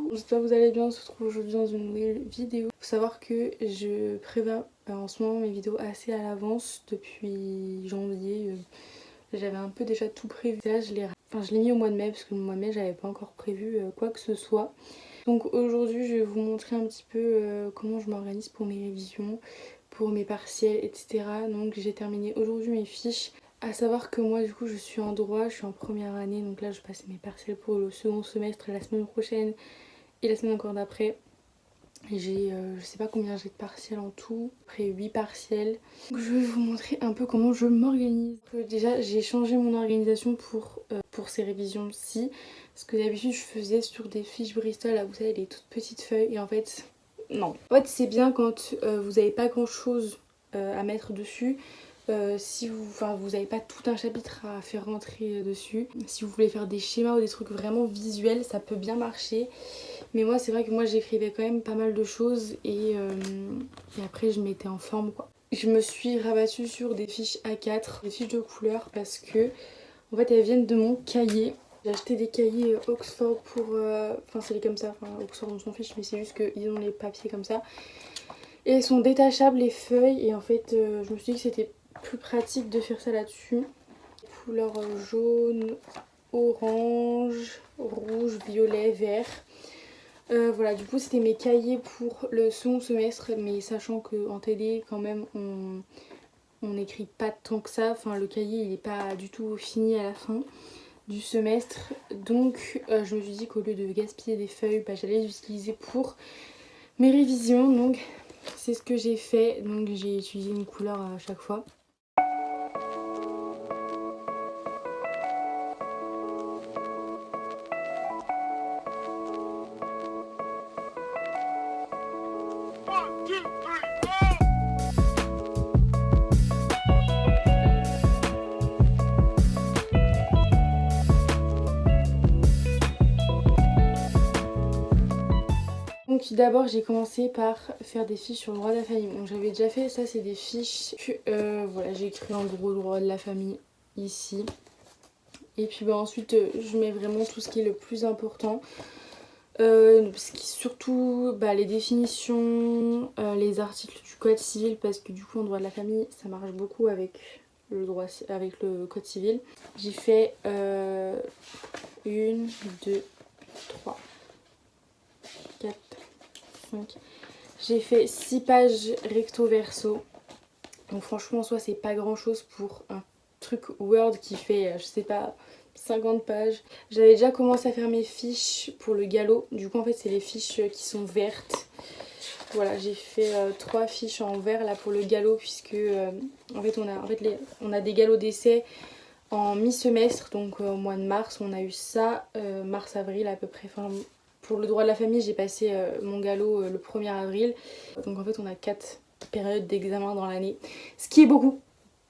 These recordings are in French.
coucou, j'espère que vous allez bien, on se retrouve aujourd'hui dans une nouvelle vidéo. Faut savoir que je prévois en ce moment mes vidéos assez à l'avance depuis janvier. J'avais un peu déjà tout prévu. Là je l'ai mis au mois de mai parce que le mois de mai j'avais pas encore prévu quoi que ce soit. Donc aujourd'hui je vais vous montrer un petit peu comment je m'organise pour mes révisions, pour mes partiels, etc. Donc j'ai terminé aujourd'hui mes fiches. À savoir que moi du coup je suis en droit, je suis en première année, donc là je passe mes partiels pour le second semestre la semaine prochaine et la semaine encore d'après. J'ai je sais pas combien j'ai de partiels en tout, après 8 partiels. Donc je vais vous montrer un peu comment je m'organise. Déjà j'ai changé mon organisation pour ces révisions-ci, parce que d'habitude je faisais sur des fiches Bristol, là vous savez les toutes petites feuilles, et en fait non. En fait c'est bien quand vous n'avez pas grand chose à mettre dessus. Si vous n'avez pas tout un chapitre à faire rentrer dessus. Si vous voulez faire des schémas ou des trucs vraiment visuels, ça peut bien marcher. Mais moi c'est vrai que moi j'écrivais quand même pas mal de choses et après je mettais en forme quoi. Je me suis rabattue sur des fiches A4, des fiches de couleur parce que en fait elles viennent de mon cahier. J'ai acheté des cahiers Oxford pour... Enfin c'est comme ça, enfin Oxford on s'en fiche mais c'est juste qu'ils ont les papiers comme ça. Et elles sont détachables les feuilles et en fait je me suis dit que c'était plus pratique de faire ça là-dessus. Couleur jaune, orange, rouge, violet, vert. Voilà, du coup c'était mes cahiers pour le second semestre, mais sachant qu'en TD quand même on n'écrit pas tant que ça, enfin le cahier il n'est pas du tout fini à la fin du semestre, donc je me suis dit qu'au lieu de gaspiller des feuilles, j'allais les utiliser pour mes révisions, donc c'est ce que j'ai fait, donc j'ai utilisé une couleur à chaque fois. Donc d'abord j'ai commencé par faire des fiches sur le droit de la famille. Donc j'avais déjà fait ça, c'est des fiches que voilà, j'ai écrit en gros le droit de la famille ici. Et puis ensuite je mets vraiment tout ce qui est le plus important. Surtout les définitions, les articles du code civil, parce que du coup en droit de la famille ça marche beaucoup avec le code civil. J'ai fait 1, 2, 3, 4, 5. J'ai fait 6 pages recto verso. Donc franchement en soi c'est pas grand chose pour un truc Word qui fait je sais pas 50 pages. J'avais déjà commencé à faire mes fiches pour le galop. Du coup en fait c'est les fiches qui sont vertes. Voilà, j'ai fait 3 fiches en vert là pour le galop, puisque en fait on a des galops d'essai en mi-semestre, donc au mois de mars on a eu ça, mars-avril à peu près. Enfin, pour le droit de la famille j'ai passé mon galop le 1er avril. Donc en fait on a 4 périodes d'examen dans l'année, ce qui est beaucoup.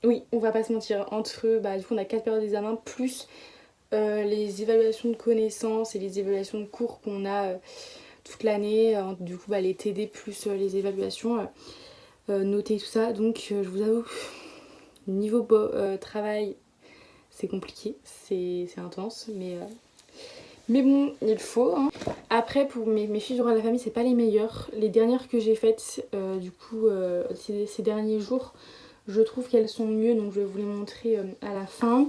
Oui, on va pas se mentir, entre du coup on a 4 périodes d'examen plus les évaluations de connaissances et les évaluations de cours qu'on a toute l'année, du coup les TD plus les évaluations notées tout ça. Donc je vous avoue, niveau travail c'est compliqué, c'est intense, mais bon il faut hein. Après pour mes fiches de droit de la famille c'est pas les meilleures. Les dernières que j'ai faites du coup ces derniers jours, je trouve qu'elles sont mieux, donc je vais vous les montrer à la fin.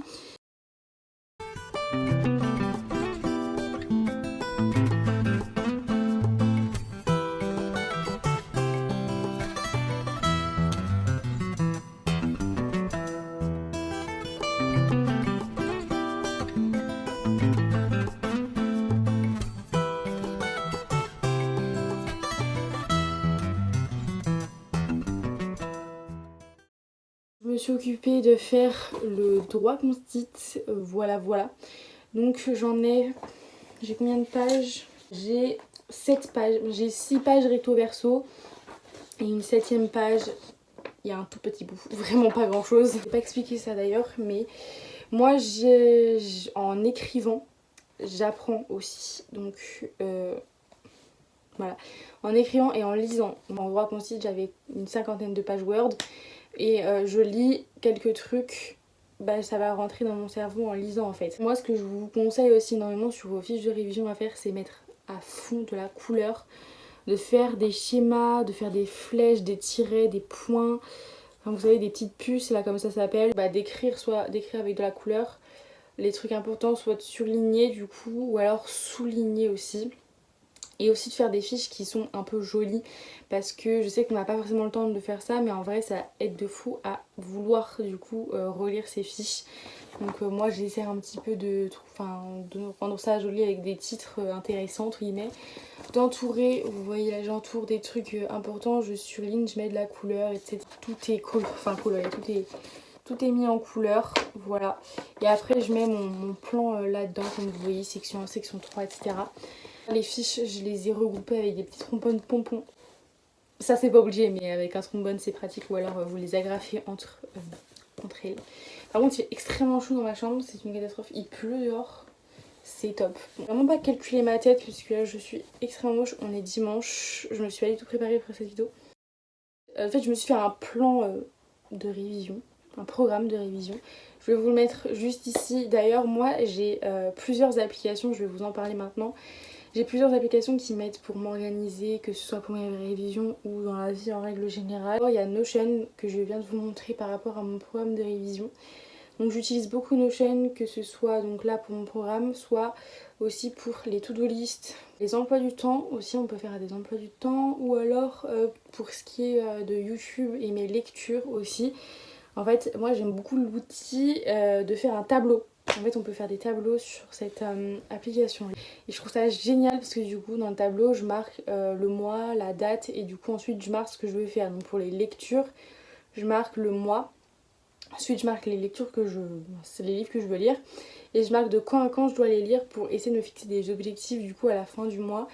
Je me suis occupée de faire le droit constit, voilà. Donc j'ai combien de pages? J'ai 7 pages, j'ai 6 pages recto verso et une 7ème page, il y a un tout petit bout, vraiment pas grand chose. Je vais pas expliquer ça d'ailleurs, mais moi en écrivant, j'apprends aussi, donc voilà. En écrivant et en lisant, en droit constit j'avais une 50aine de pages Word. Et je lis quelques trucs, ça va rentrer dans mon cerveau en lisant en fait. Moi ce que je vous conseille aussi énormément sur vos fiches de révision à faire, c'est mettre à fond de la couleur, de faire des schémas, de faire des flèches, des tirets, des points, enfin, vous savez, des petites puces là comme ça s'appelle, d'écrire, soit d'écrire avec de la couleur, les trucs importants, soit de surligner du coup, ou alors souligner aussi. Et aussi de faire des fiches qui sont un peu jolies, parce que je sais qu'on n'a pas forcément le temps de faire ça, mais en vrai ça aide de fou à vouloir du coup relire ces fiches. Donc moi j'essaie un petit peu de rendre ça joli avec des titres intéressants entre guillemets. D'entourer, vous voyez là j'entoure des trucs importants, je surligne, je mets de la couleur, etc. Tout est coloré, tout est mis en couleur, voilà. Et après je mets mon plan là-dedans, comme vous voyez, section 1, section 3, etc. Les fiches, je les ai regroupées avec des petits trombones pompons. Ça c'est pas obligé, mais avec un trombone c'est pratique, ou alors vous les agrafez entre elles. Par contre il est extrêmement chaud dans ma chambre, c'est une catastrophe, il pleut dehors. C'est top. Vraiment pas calculer ma tête puisque là je suis extrêmement moche. On est dimanche. Je me suis pas du tout préparée pour cette vidéo. En fait je me suis fait un plan de révision. Un programme de révision. Je vais vous le mettre juste ici. D'ailleurs moi j'ai plusieurs applications. Je vais vous en parler maintenant. J'ai plusieurs applications qui m'aident pour m'organiser, que ce soit pour mes révisions ou dans la vie en règle générale. Il y a Notion que je viens de vous montrer par rapport à mon programme de révision. Donc j'utilise beaucoup Notion, que ce soit donc là pour mon programme, soit aussi pour les to-do list, les emplois du temps aussi, on peut faire des emplois du temps, ou alors pour ce qui est de YouTube et mes lectures aussi. En fait moi j'aime beaucoup l'outil de faire un tableau. En fait on peut faire des tableaux sur cette application et je trouve ça génial parce que du coup dans le tableau je marque le mois, la date et du coup ensuite je marque ce que je veux faire. Donc pour les lectures je marque le mois. Ensuite je marque les lectures c'est les livres que je veux lire et je marque de quand à quand je dois les lire pour essayer de me fixer des objectifs du coup à la fin du mois.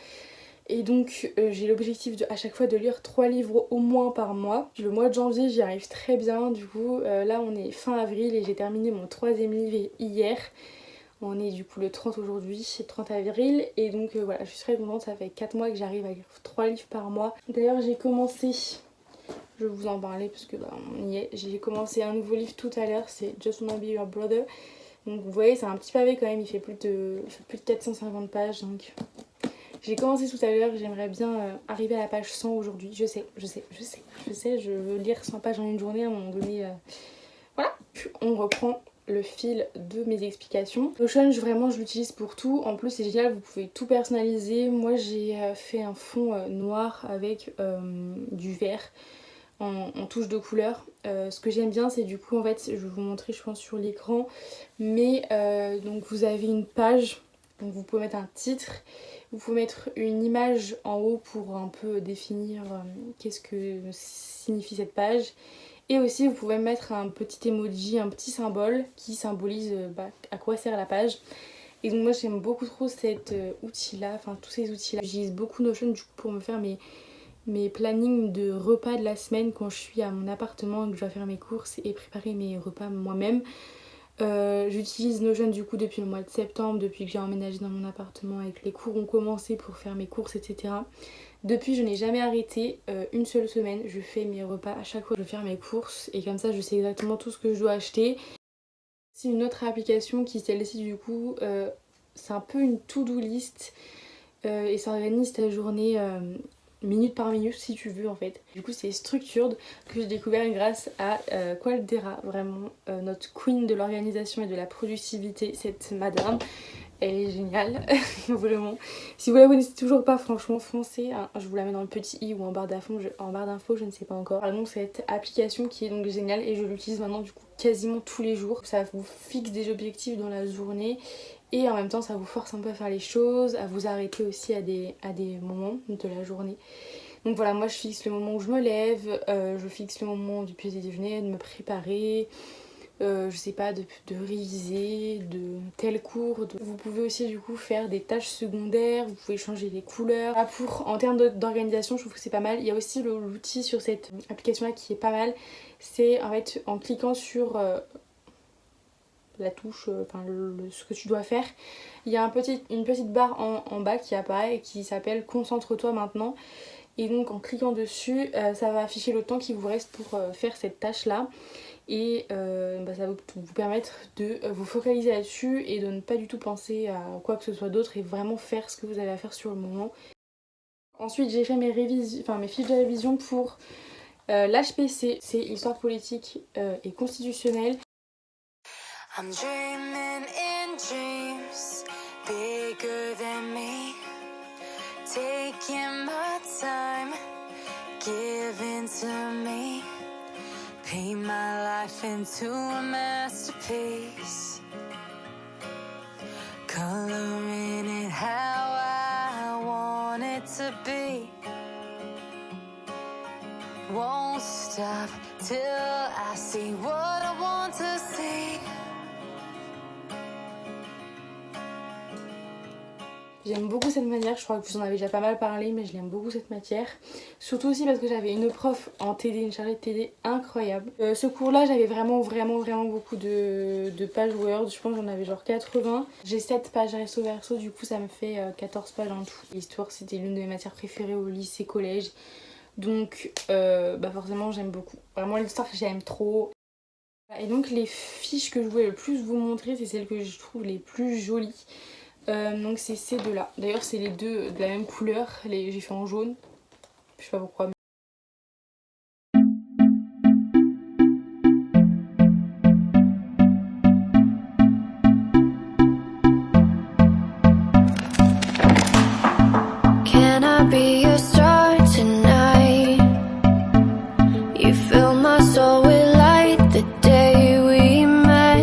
Et donc j'ai l'objectif à chaque fois de lire 3 livres au moins par mois. Le mois de janvier j'y arrive très bien, du coup là on est fin avril et j'ai terminé mon 3e livre hier. On est du coup le 30 aujourd'hui, c'est 30 avril et donc voilà je suis très contente, ça fait 4 mois que j'arrive à lire 3 livres par mois. D'ailleurs j'ai commencé... Je vais vous en parler parce que on y est. J'ai commencé un nouveau livre tout à l'heure, c'est Just Wanna Be Your Brother. Donc vous voyez c'est un petit pavé quand même, il fait plus de 450 pages. Donc j'ai commencé tout à l'heure, j'aimerais bien arriver à la page 100 aujourd'hui. Je sais, je veux lire 100 pages en une journée à un moment donné. Voilà, on reprend le fil de mes explications. Notion, vraiment je l'utilise pour tout. En plus c'est génial, vous pouvez tout personnaliser. Moi j'ai fait un fond noir avec du vert. En touche de couleur. Ce que j'aime bien c'est du coup en fait je vais vous montrer je pense sur l'écran mais donc vous avez une page, donc vous pouvez mettre un titre, vous pouvez mettre une image en haut pour un peu définir qu'est-ce que signifie cette page et aussi vous pouvez mettre un petit emoji, un petit symbole qui symbolise à quoi sert la page. Et donc moi j'aime beaucoup trop cet outil là, enfin tous ces outils là. J'utilise beaucoup Notion du coup pour me faire mes plannings de repas de la semaine quand je suis à mon appartement et que je dois faire mes courses et préparer mes repas moi-même. J'utilise Notion du coup depuis le mois de septembre, depuis que j'ai emménagé dans mon appartement et que les cours ont commencé pour faire mes courses, etc. Depuis je n'ai jamais arrêté une seule semaine, je fais mes repas à chaque fois que je vais faire mes courses et comme ça je sais exactement tout ce que je dois acheter. C'est une autre application qui celle-ci du coup c'est un peu une to-do list et ça organise ta journée minute par minute si tu veux en fait. Du coup c'est Structured que j'ai découvert grâce à Qualdera, vraiment notre queen de l'organisation et de la productivité, cette madame. Elle est géniale, vraiment. Si vous la connaissez toujours pas, franchement foncez, hein. Je vous la mets dans le petit i ou en barre d'infos, je ne sais pas encore. Par exemple cette application qui est donc géniale et je l'utilise maintenant du coup quasiment tous les jours. Ça vous fixe des objectifs dans la journée et en même temps ça vous force un peu à faire les choses, à vous arrêter aussi à des moments de la journée. Donc voilà, moi je fixe le moment où je me lève, je fixe le moment du petit déjeuner, de me préparer, je sais pas, de réviser, de tel cours. Vous pouvez aussi du coup faire des tâches secondaires, vous pouvez changer les couleurs. Là, en termes d'organisation, je trouve que c'est pas mal. Il y a aussi l'outil sur cette application là qui est pas mal. C'est en fait en cliquant sur la touche, ce que tu dois faire, il y a une petite barre en bas qui apparaît et qui s'appelle concentre-toi maintenant. Et donc en cliquant dessus, ça va afficher le temps qui vous reste pour faire cette tâche là. Et ça va vous permettre de vous focaliser là-dessus et de ne pas du tout penser à quoi que ce soit d'autre et vraiment faire ce que vous avez à faire sur le moment. Ensuite j'ai fait mes fiches de révision pour l'HPC, c'est Histoire politique et constitutionnelle. I'm dreaming in dreams bigger than me, taking my time, giving to me, paint my life into a masterpiece, coloring it how I want it to be, won't stop till I see what I want to see. J'aime beaucoup cette matière, je crois que vous en avez déjà pas mal parlé, mais je l'aime beaucoup cette matière. Surtout aussi parce que j'avais une prof en TD, une chargée de TD incroyable. Ce cours-là, j'avais vraiment beaucoup de pages Word, je pense que j'en avais genre 80. J'ai 7 pages recto verso, du coup ça me fait 14 pages en tout. L'histoire, c'était l'une de mes matières préférées au lycée, collège. Donc forcément j'aime beaucoup. Vraiment l'histoire, j'aime trop. Et donc les fiches que je voulais le plus vous montrer, c'est celles que je trouve les plus jolies. Donc c'est ces deux là. D'ailleurs c'est les deux de la même couleur. J'ai fait en jaune. Je sais pas pourquoi. Can I be your star tonight? You fill my soul with light the day we met.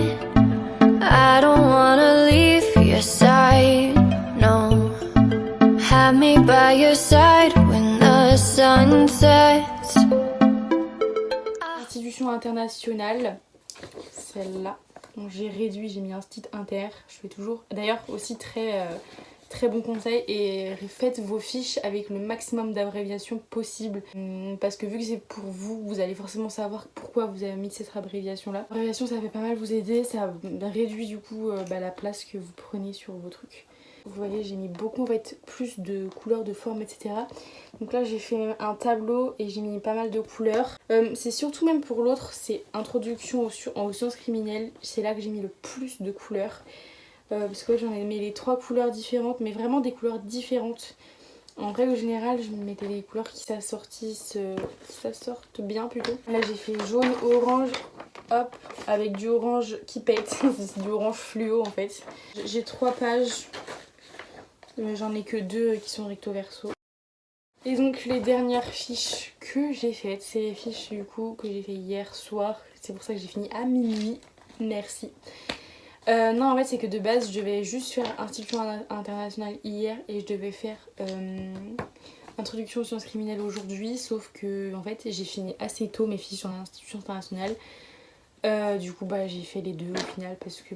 I don't wanna leave your side, no. Have me by your side when the sun sets. Institution internationale, celle-là. Donc j'ai réduit, j'ai mis un titre inter. Je fais toujours. D'ailleurs aussi très bon conseil, et faites vos fiches avec le maximum d'abréviations possible, parce que vu que c'est pour vous, vous allez forcément savoir pourquoi vous avez mis cette abréviation là. L'abréviation ça fait pas mal vous aider, ça réduit du coup la place que vous prenez sur vos trucs. Vous voyez j'ai mis beaucoup en fait, plus de couleurs, de formes, etc. Donc là j'ai fait un tableau et j'ai mis pas mal de couleurs. C'est surtout même pour l'autre, c'est introduction aux sciences criminelles, c'est là que j'ai mis le plus de couleurs. Parce que j'en ai mis les 3 couleurs différentes, mais vraiment des couleurs différentes. En règle générale, je mettais des couleurs qui s'assortent bien plutôt. Là j'ai fait jaune, orange, hop, avec du orange qui pète, c'est du orange fluo en fait. J'ai 3 pages, mais j'en ai que 2 qui sont recto verso. Et donc les dernières fiches que j'ai faites, c'est les fiches du coup que j'ai fait hier soir. C'est pour ça que j'ai fini à minuit, merci. Non en fait c'est que de base je devais juste faire Institution internationale hier et je devais faire Introduction aux sciences criminelles aujourd'hui, sauf que en fait j'ai fini assez tôt mes fiches sur l'Institution internationale. Du coup j'ai fait les deux au final parce que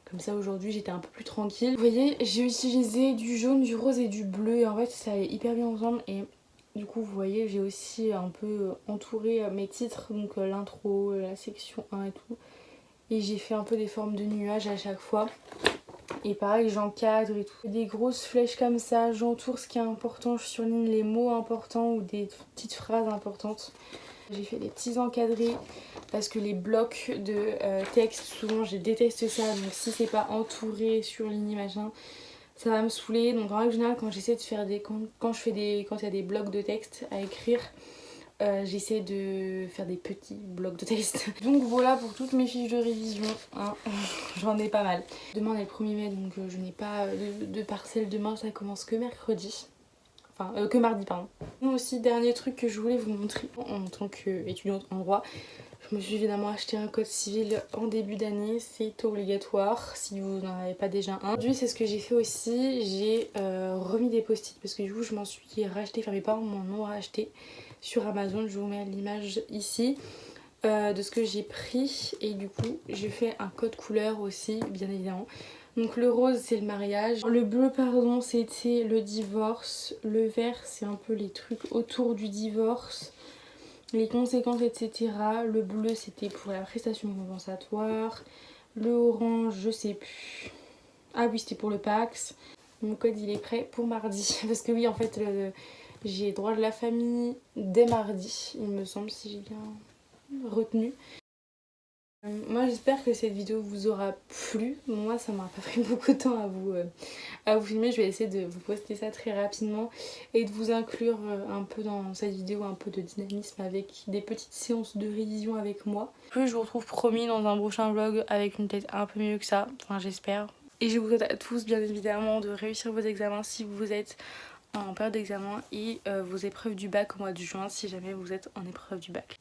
comme ça aujourd'hui j'étais un peu plus tranquille. Vous voyez j'ai utilisé du jaune, du rose et du bleu et en fait ça allait hyper bien ensemble, et du coup vous voyez j'ai aussi un peu entouré mes titres, donc l'intro, la section 1 et tout. Et j'ai fait un peu des formes de nuages à chaque fois. Et pareil, j'encadre et tout. Des grosses flèches comme ça, j'entoure ce qui est important, je surligne les mots importants ou des petites phrases importantes. J'ai fait des petits encadrés parce que les blocs de texte, souvent je déteste ça. Donc si c'est pas entouré, surligné, machin, ça va me saouler. Donc en règle générale, quand j'essaie de faire quand il y a des blocs de texte à écrire, j'essaie de faire des petits blocs de texte. Donc voilà pour toutes mes fiches de révision, hein. J'en ai pas mal. Demain on est le 1er mai, donc je n'ai pas de partiel demain, ça commence que mercredi. Enfin, que mardi pardon. Aussi, dernier truc que je voulais vous montrer en tant qu'étudiante en droit, je me suis évidemment acheté un code civil en début d'année, c'est obligatoire si vous n'en avez pas déjà un. Aujourd'hui c'est ce que j'ai fait aussi, j'ai remis des post-it parce que du coup je m'en suis racheté, enfin mes parents m'en ont racheté sur Amazon, je vous mets l'image ici de ce que j'ai pris, et du coup j'ai fait un code couleur aussi bien évidemment. Donc le rose c'est le mariage, le bleu pardon c'était le divorce, le vert c'est un peu les trucs autour du divorce, les conséquences etc. Le bleu c'était pour la prestation compensatoire, le orange je sais plus, ah oui c'était pour le Pacs. Mon code il est prêt pour mardi parce que oui en fait J'ai droit de la famille dès mardi, il me semble, si j'ai bien retenu. Moi j'espère que cette vidéo vous aura plu. Moi ça m'a pas pris beaucoup de temps à vous filmer. Je vais essayer de vous poster ça très rapidement et de vous inclure un peu dans cette vidéo, un peu de dynamisme avec des petites séances de révision avec moi. Plus je vous retrouve promis dans un prochain vlog avec une tête un peu mieux que ça, enfin j'espère. Et je vous souhaite à tous bien évidemment de réussir vos examens si vous êtes en période d'examen et vos épreuves du bac au mois de juin si jamais vous êtes en épreuve du bac.